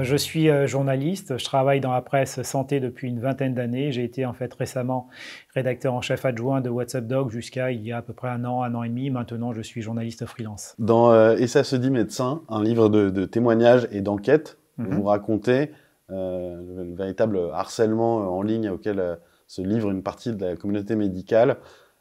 Je suis journaliste, je travaille dans la presse santé depuis une vingtaine d'années. J'ai été en fait récemment rédacteur en chef adjoint de WhatsApp Doc jusqu'à il y a à peu près un an et demi. Maintenant, je suis journaliste freelance. Dans Et ça se dit médecin, un livre de témoignages et d'enquêtes, vous racontez le véritable harcèlement en ligne auquel se livre une partie de la communauté médicale.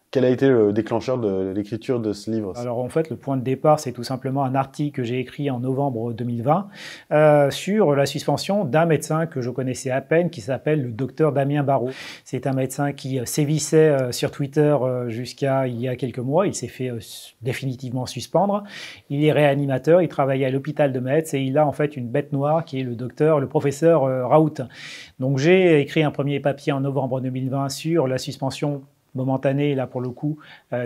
Quel a été le déclencheur de l'écriture de ce livre? Alors en fait, le point de départ, c'est tout simplement un article que j'ai écrit en novembre 2020 sur la suspension d'un médecin que je connaissais à peine, qui s'appelle le docteur Damien Barraud. C'est un médecin qui sévissait sur Twitter jusqu'à il y a quelques mois. Il s'est fait définitivement suspendre. Il est réanimateur, il travaillait à l'hôpital de Metz et il a en fait une bête noire qui est le professeur Raoult. Donc j'ai écrit un premier papier en novembre 2020 sur la suspension momentanée, là pour le coup,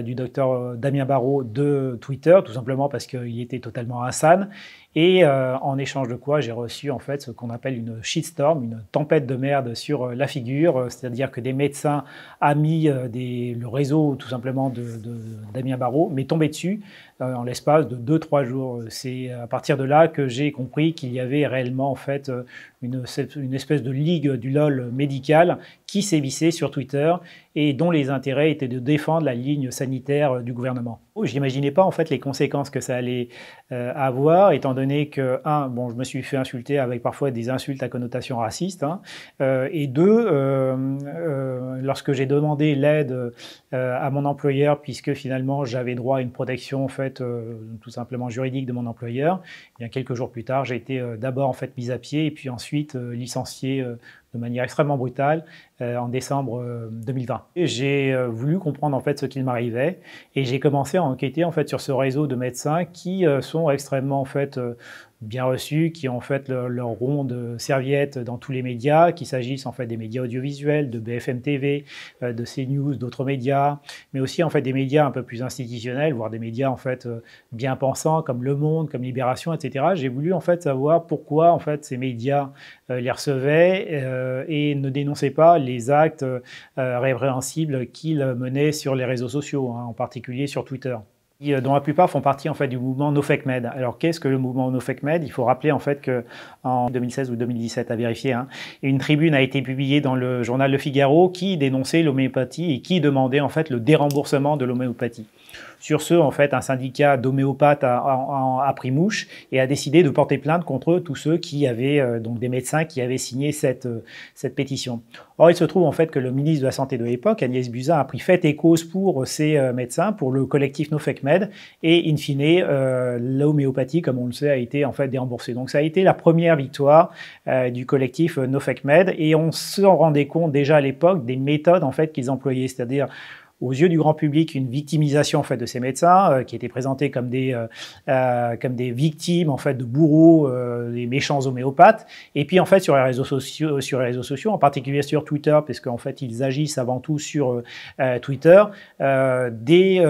du docteur Damien Barraud de Twitter, tout simplement parce qu'il était totalement insane. Et en échange de quoi, j'ai reçu en fait ce qu'on appelle une shitstorm, une tempête de merde sur la figure, c'est-à-dire que des médecins amis le réseau tout simplement de Damien Barraud m'est tombé dessus en l'espace de 2-3 jours. C'est à partir de là que j'ai compris qu'il y avait réellement en fait une espèce de ligue du LOL médical qui sévissait sur Twitter et dont les intérêts étaient de défendre la ligne sanitaire du gouvernement. Je n'imaginais pas en fait les conséquences que ça allait avoir, étant donné que, je me suis fait insulter avec parfois des insultes à connotation raciste, et deux, lorsque j'ai demandé l'aide à mon employeur, puisque finalement j'avais droit à une protection en fait tout simplement juridique de mon employeur, bien quelques jours plus tard, j'ai été d'abord en fait mis à pied et puis ensuite licencié de manière extrêmement brutale en décembre 2020. J'ai voulu comprendre en fait ce qu'il m'arrivait et j'ai commencé à enquêter en fait sur ce réseau de médecins qui sont extrêmement en fait bien reçus, qui ont en fait leur rond de serviette dans tous les médias, qu'il s'agisse en fait des médias audiovisuels, de BFM TV, de CNews, d'autres médias, mais aussi en fait des médias un peu plus institutionnels, voire des médias en fait bien pensants comme Le Monde, comme Libération, etc. J'ai voulu en fait savoir pourquoi en fait ces médias les recevaient et ne dénonçaient pas les actes répréhensibles qu'ils menaient sur les réseaux sociaux, en particulier sur Twitter, dont la plupart font partie en fait du mouvement NoFakeMed. Alors qu'est-ce que le mouvement NoFakeMed? Il faut rappeler en fait que en 2016 ou 2017 à vérifier, une tribune a été publiée dans le journal Le Figaro qui dénonçait l'homéopathie et qui demandait en fait le déremboursement de l'homéopathie. Sur ce, en fait, un syndicat d'homéopathes a pris mouche et a décidé de porter plainte contre tous ceux qui avaient, donc des médecins qui avaient signé cette pétition. Or, il se trouve en fait que le ministre de la Santé de l'époque, Agnès Buzyn, a pris fait et cause pour ces médecins, pour le collectif NoFakeMed, et in fine, l'homéopathie, comme on le sait, a été en fait déremboursée. Donc, ça a été la première victoire du collectif NoFakeMed, et on se rendait compte déjà à l'époque des méthodes en fait qu'ils employaient, c'est-à-dire aux yeux du grand public, une victimisation en fait de ces médecins qui étaient présentés comme des victimes en fait de bourreaux, des méchants homéopathes. Et puis en fait sur les réseaux sociaux, en particulier sur Twitter, parce qu'en fait ils agissent avant tout sur Twitter, des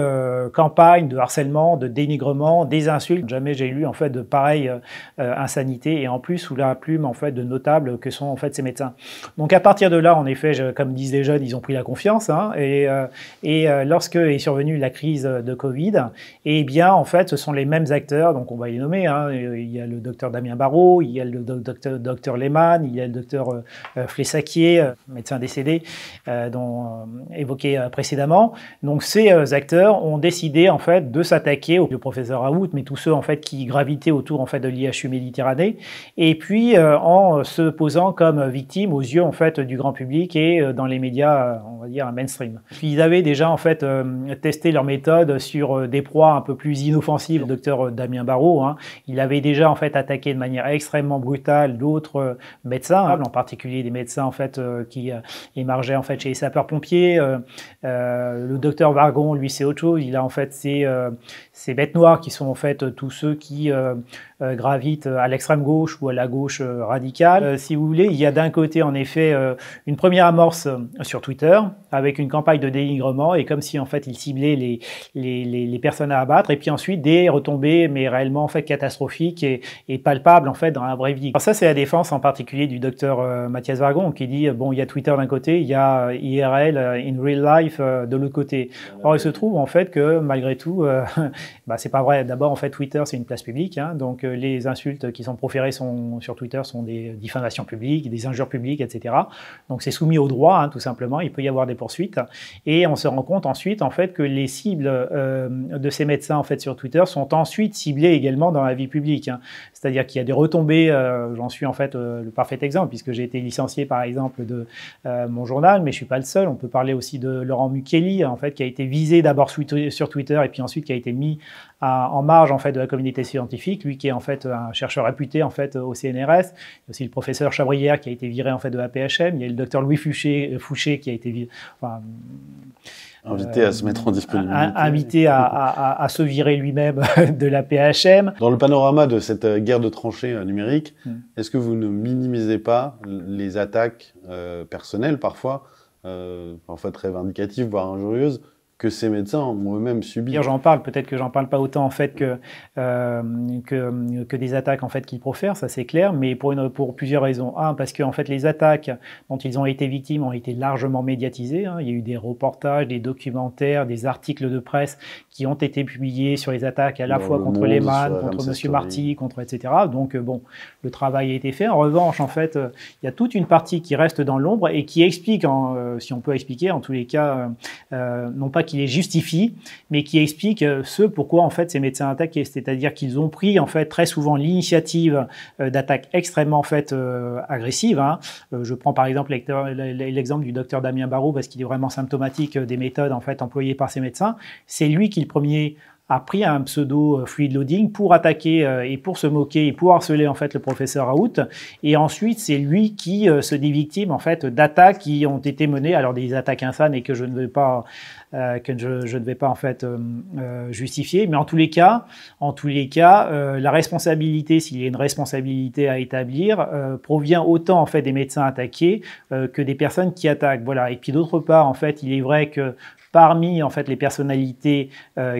campagnes de harcèlement, de dénigrement, des insultes. Jamais j'ai lu en fait de pareille insanité, et en plus sous la plume en fait de notables que sont en fait ces médecins. Donc à partir de là, en effet, comme disent les jeunes, ils ont pris la confiance, et lorsque est survenue la crise de Covid, eh bien, en fait, ce sont les mêmes acteurs, donc on va les nommer, il y a le docteur Damien Barraud, il y a le docteur Lehmann, il y a le docteur Flessaquier, médecin décédé, évoqué précédemment. Donc ces acteurs ont décidé, en fait, de s'attaquer au professeur Raoult, mais tous ceux, en fait, qui gravitaient autour, en fait, de l'IHU Méditerranée, et puis en se posant comme victime aux yeux, en fait, du grand public et dans les médias, on va dire, mainstream. Ils avaient déjà en fait testé leur méthode sur des proies un peu plus inoffensives. Le docteur Damien Barraud, il avait déjà en fait attaqué de manière extrêmement brutale d'autres médecins, en particulier des médecins en fait qui émargeaient en fait chez les sapeurs-pompiers. Le docteur Vargon, lui, c'est autre chose. Il a en fait ces bêtes noires qui sont en fait tous ceux qui gravitent à l'extrême gauche ou à la gauche radicale. Si vous voulez, il y a d'un côté en effet une première amorce sur Twitter avec une campagne de dénigrement moment, et comme si en fait il ciblait les personnes à abattre, et puis ensuite des retombées, mais réellement en fait catastrophiques et palpables en fait dans la vraie vie. Alors ça, c'est la défense en particulier du docteur Mathias Vargon, qui dit bon, il y a Twitter d'un côté, il y a IRL, in real life de l'autre côté. Or, il se trouve en fait que malgré tout, c'est pas vrai. D'abord, en fait, Twitter c'est une place publique, hein, donc les insultes qui sont proférées sur Twitter sont des diffamations publiques, des injures publiques, etc. Donc c'est soumis au droit, hein, tout simplement. Il peut y avoir des poursuites, et on se rend compte ensuite en fait que les cibles de ces médecins en fait sur Twitter sont ensuite ciblées également dans la vie publique, hein. C'est-à-dire qu'il y a des retombées. J'en suis en fait le parfait exemple, puisque j'ai été licencié par exemple de mon journal, mais je suis pas le seul. On peut parler aussi de Laurent Mukeli, en fait, qui a été visé d'abord sur Twitter et puis ensuite qui a été mis en marge en fait de la communauté scientifique, lui qui est en fait un chercheur réputé en fait au CNRS. Il y a aussi le professeur Chabrière qui a été viré en fait de la PHM. Il y a le docteur Louis Fouché qui a été invité à se mettre en disponibilité. Invité à se virer lui-même de la PHM. Dans le panorama de cette guerre de tranchées numérique, est-ce que vous ne minimisez pas les attaques personnelles parfois très vindicatives, voire injurieuses, que ces médecins ont eux-mêmes subi? J'en parle, peut-être que j'en parle pas autant en fait que des attaques en fait qu'ils profèrent, ça c'est clair, mais pour plusieurs raisons. Un, parce que en fait les attaques dont ils ont été victimes ont été largement médiatisées, hein. Il y a eu des reportages, des documentaires, des articles de presse qui ont été publiés sur les attaques à la fois contre Lehman, contre Monsieur Marty, contre etc. Donc bon, le travail a été fait. En revanche, en fait, il y a toute une partie qui reste dans l'ombre et qui explique, si on peut expliquer, en tous les cas, non pas qui les justifie, mais qui explique ce pourquoi en fait ces médecins attaqués, c'est-à-dire qu'ils ont pris en fait très souvent l'initiative d'attaques extrêmement en fait agressives, hein. Je prends par exemple l'exemple du docteur Damien Barraud parce qu'il est vraiment symptomatique des méthodes en fait employées par ces médecins. C'est lui qui le premier a pris un pseudo fluid loading pour attaquer et pour se moquer et pour harceler en fait le professeur Raoult, et ensuite c'est lui qui se dit victime en fait d'attaques qui ont été menées, alors des attaques insanes et que je ne vais pas en fait justifier, mais en tous les cas, la responsabilité, s'il y a une responsabilité à établir, provient autant en fait des médecins attaqués que des personnes qui attaquent. Voilà. Et puis d'autre part, en fait, il est vrai que parmi en fait les personnalités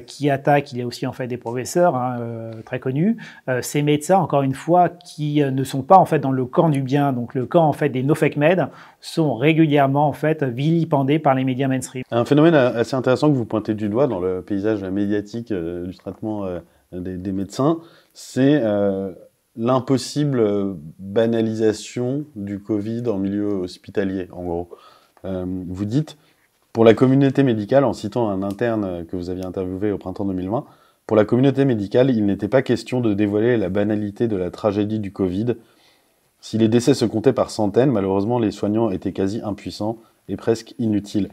qui attaquent, il y a aussi en fait des professeurs, hein, très connus. Ces médecins, encore une fois, qui ne sont pas en fait dans le camp du bien, donc le camp en fait des no fake med, sont régulièrement en fait vilipendés par les médias mainstream. Un phénomène assez intéressant que vous pointez du doigt dans le paysage médiatique du traitement des médecins, c'est l'impossible banalisation du Covid en milieu hospitalier, en gros. Vous dites, pour la communauté médicale, en citant un interne que vous aviez interviewé au printemps 2020, pour la communauté médicale, il n'était pas question de dévoiler la banalité de la tragédie du Covid. Si les décès se comptaient par centaines, malheureusement, les soignants étaient quasi impuissants et presque inutiles.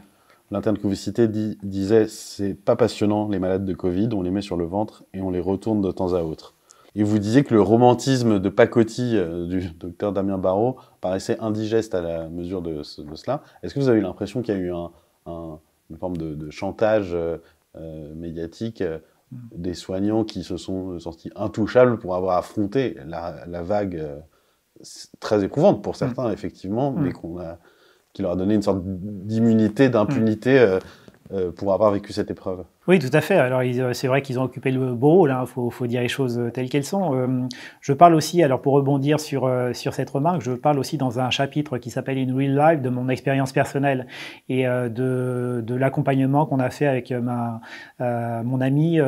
L'interne que vous citez disait « c'est pas passionnant, les malades de Covid, on les met sur le ventre et on les retourne de temps à autre ». Et vous disiez que le romantisme de pacotille du docteur Damien Barraud paraissait indigeste à la mesure de cela. Est-ce que vous avez eu l'impression qu'il y a eu une forme de chantage médiatique des soignants qui se sont sentis intouchables pour avoir affronté la vague très éprouvante pour certains, effectivement, mais qui leur a donné une sorte d'immunité, d'impunité pour avoir vécu cette épreuve? Oui, tout à fait. Alors, c'est vrai qu'ils ont occupé le beau rôle, hein. Faut dire les choses telles qu'elles sont. Je parle aussi, alors pour rebondir sur cette remarque, je parle aussi dans un chapitre qui s'appelle In Real Life de mon expérience personnelle et de l'accompagnement qu'on a fait avec mon ami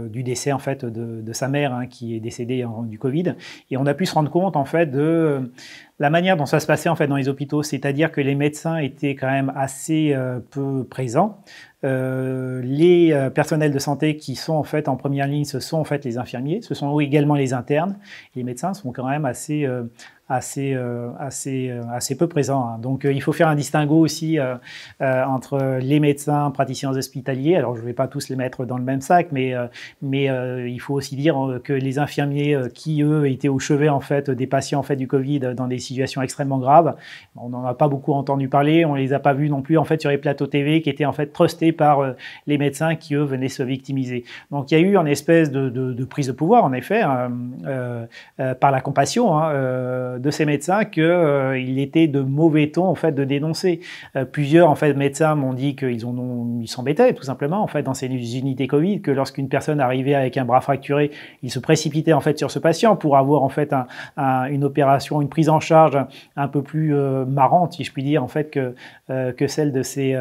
du décès en fait de sa mère, hein, qui est décédée du Covid. Et on a pu se rendre compte en fait de la manière dont ça se passait en fait dans les hôpitaux, c'est-à-dire que les médecins étaient quand même assez peu présents. Les personnels de santé qui sont en fait en première ligne, ce sont en fait les infirmiers, ce sont également les internes. Les médecins sont quand même assez peu présents, hein. Donc il faut faire un distinguo aussi entre les médecins praticiens hospitaliers. Alors je ne vais pas tous les mettre dans le même sac, mais il faut aussi dire que les infirmiers qui eux étaient au chevet en fait des patients en fait du Covid dans des situations extrêmement graves, on n'en a pas beaucoup entendu parler, on les a pas vus non plus en fait sur les plateaux TV qui étaient en fait trustés par les médecins qui eux venaient se victimiser. Donc il y a eu une espèce de prise de pouvoir en effet par la compassion, hein, de ces médecins qu'il était de mauvais ton en fait de dénoncer. Plusieurs en fait médecins m'ont dit qu'ils s'embêtaient tout simplement en fait dans ces unités Covid, que lorsqu'une personne arrivait avec un bras fracturé, ils se précipitaient en fait sur ce patient pour avoir en fait une opération, une prise en charge un peu plus marrante, si je puis dire en fait que celle de ces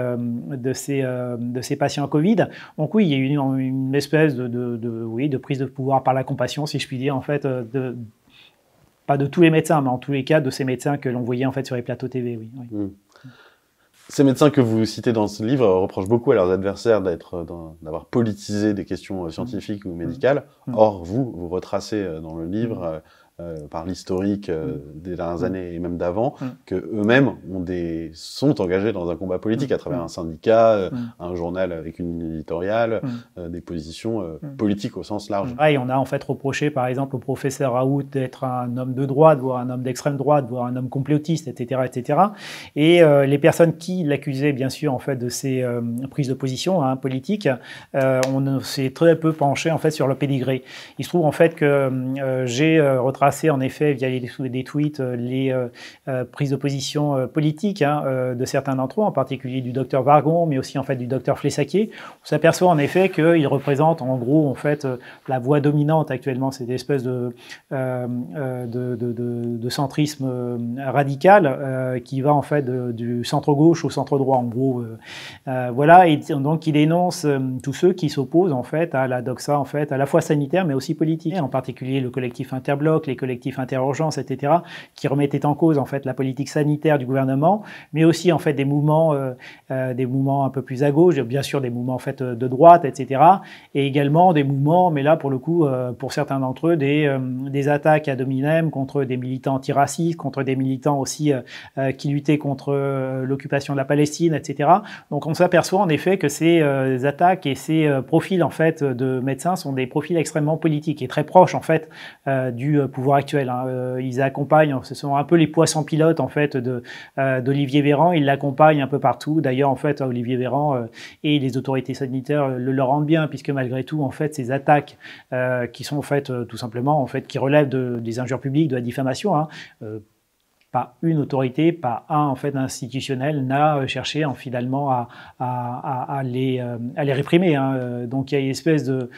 patients Covid. Donc oui, il y a eu une espèce de prise de pouvoir par la compassion, si je puis dire en fait pas de tous les médecins, mais en tous les cas de ces médecins que l'on voyait en fait sur les plateaux TV. Oui. Ces médecins que vous citez dans ce livre reprochent beaucoup à leurs adversaires d'avoir politisé des questions scientifiques ou médicales. Or, vous retracez dans le livre, par l'historique des dernières années et même d'avant, que eux-mêmes sont engagés dans un combat politique à travers un syndicat, un journal avec une ligne éditoriale, des positions politiques au sens large. Et on a en fait reproché, par exemple, au professeur Raoult d'être un homme de droite, voire un homme d'extrême droite, voire un homme complotiste, etc., etc. Et les personnes qui l'accusaient, bien sûr, en fait, de ces prises de position politiques, on s'est très peu penché en fait sur le pédigré. Il se trouve en fait que j'ai retracé en effet via des tweets les prises de position politiques de certains d'entre eux, en particulier du docteur Vargon, mais aussi en fait du docteur Flessaquier. On s'aperçoit en effet qu'il représente en gros en fait la voix dominante actuellement, cette espèce de centrisme radical qui va en fait du centre gauche au centre droit en gros. Voilà, et donc il dénonce tous ceux qui s'opposent en fait à la doxa en fait à la fois sanitaire mais aussi politique, en particulier le collectif Interbloc, les collectifs Interurgence, etc., qui remettaient en cause en fait la politique sanitaire du gouvernement, mais aussi en fait des mouvements un peu plus à gauche, bien sûr des mouvements en fait de droite, etc., et également des mouvements, mais là pour le coup, pour certains d'entre eux, des attaques ad hominem contre des militants antiracistes, contre des militants aussi qui luttaient contre l'occupation de la Palestine, etc. Donc on s'aperçoit en effet que ces attaques et ces profils en fait de médecins sont des profils extrêmement politiques et très proches en fait du pouvoir actuel. Ils accompagnent, ce sont un peu les poissons pilotes en fait d'Olivier Véran. Ils l'accompagnent un peu partout. D'ailleurs, en fait, Olivier Véran et les autorités sanitaires le rendent bien, puisque malgré tout, en fait, ces attaques qui sont en fait tout simplement en fait qui relèvent des injures publiques, de la diffamation. Pas une autorité, pas un en fait institutionnel n'a cherché finalement à les réprimer. Donc il y a une espèce de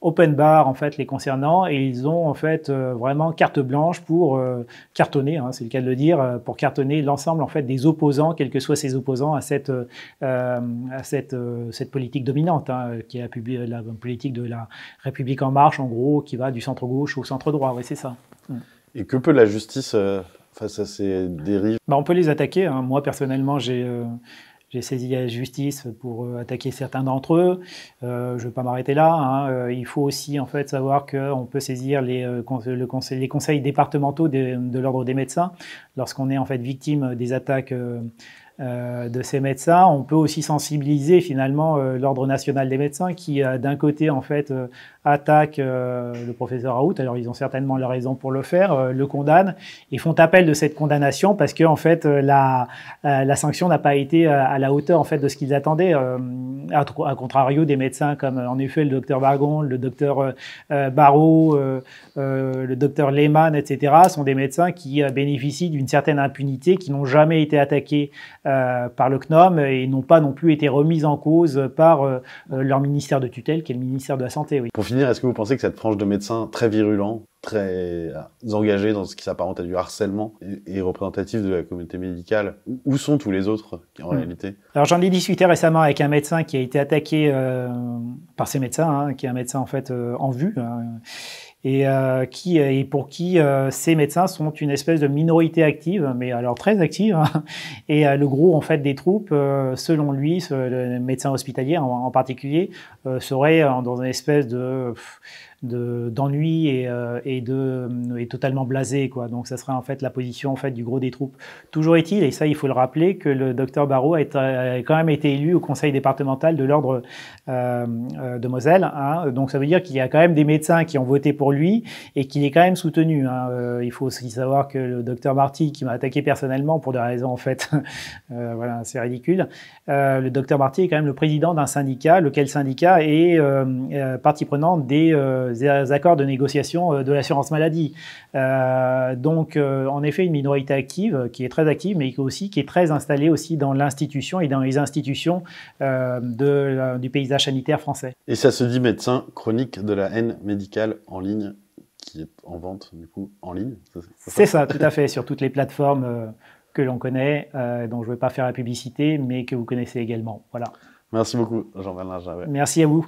open bar en fait les concernant, et ils ont en fait vraiment carte blanche pour cartonner, c'est le cas de le dire, pour cartonner l'ensemble en fait des opposants, quels que soient ces opposants à cette politique dominante, qui est la politique de la République en marche, en gros, qui va du centre gauche au centre droit. Oui, c'est ça. Et que peut la justice face à ces dérives? On peut les attaquer. Moi personnellement, j'ai saisi la justice pour attaquer certains d'entre eux. Je ne vais pas m'arrêter là. Il faut aussi en fait savoir qu'on peut saisir les conseils départementaux de l'ordre des médecins lorsqu'on est en fait victime des attaques de ces médecins. On peut aussi sensibiliser finalement l'ordre national des médecins qui d'un côté en fait attaque le professeur Raoult. Alors ils ont certainement leur raison pour le faire, le condamnent et font appel de cette condamnation parce que en fait la sanction n'a pas été à la hauteur en fait de ce qu'ils attendaient. À contrario des médecins comme en effet le docteur Vargon, le docteur Barrault, le docteur Lehmann, etc. sont des médecins qui bénéficient d'une certaine impunité, qui n'ont jamais été attaqués par le CNOM et n'ont pas non plus été remis en cause par leur ministère de tutelle, qui est le ministère de la Santé. Oui. Pour finir, est-ce que vous pensez que cette frange de médecins très virulents, très engagés dans ce qui s'apparente à du harcèlement, est représentative de la communauté médicale? Où sont tous les autres en réalité? Alors j'en ai discuté récemment avec un médecin qui a été attaqué par ces médecins, qui est un médecin en fait en vue. Et pour qui ces médecins sont une espèce de minorité active, mais alors très active. Et le gros en fait des troupes, selon lui, le médecin hospitalier en particulier, serait dans une espèce d'ennui et totalement blasé, quoi. Donc ça serait en fait la position en fait du gros des troupes. Toujours est-il, et ça il faut le rappeler, que le docteur Barrault a quand même été élu au conseil départemental de l'ordre de Moselle. Donc ça veut dire qu'il y a quand même des médecins qui ont voté pour lui et qu'il est quand même soutenu. Il faut aussi savoir que le docteur Marty, qui m'a attaqué personnellement pour des raisons en fait, voilà, c'est ridicule. Le docteur Marty est quand même le président d'un syndicat, lequel syndicat est partie prenante des accords de négociation de l'assurance maladie. Donc, en effet, une minorité active, qui est très active, mais aussi qui est très installée aussi dans l'institution et dans les institutions du paysage sanitaire français. Et ça se dit médecin chronique de la haine médicale en ligne, qui est en vente, du coup, en ligne. C'est ça, tout à fait, sur toutes les plateformes que l'on connaît, dont je ne vais pas faire la publicité, mais que vous connaissez également. Voilà. Merci beaucoup, Jean-Bernard Gervais. Merci à vous.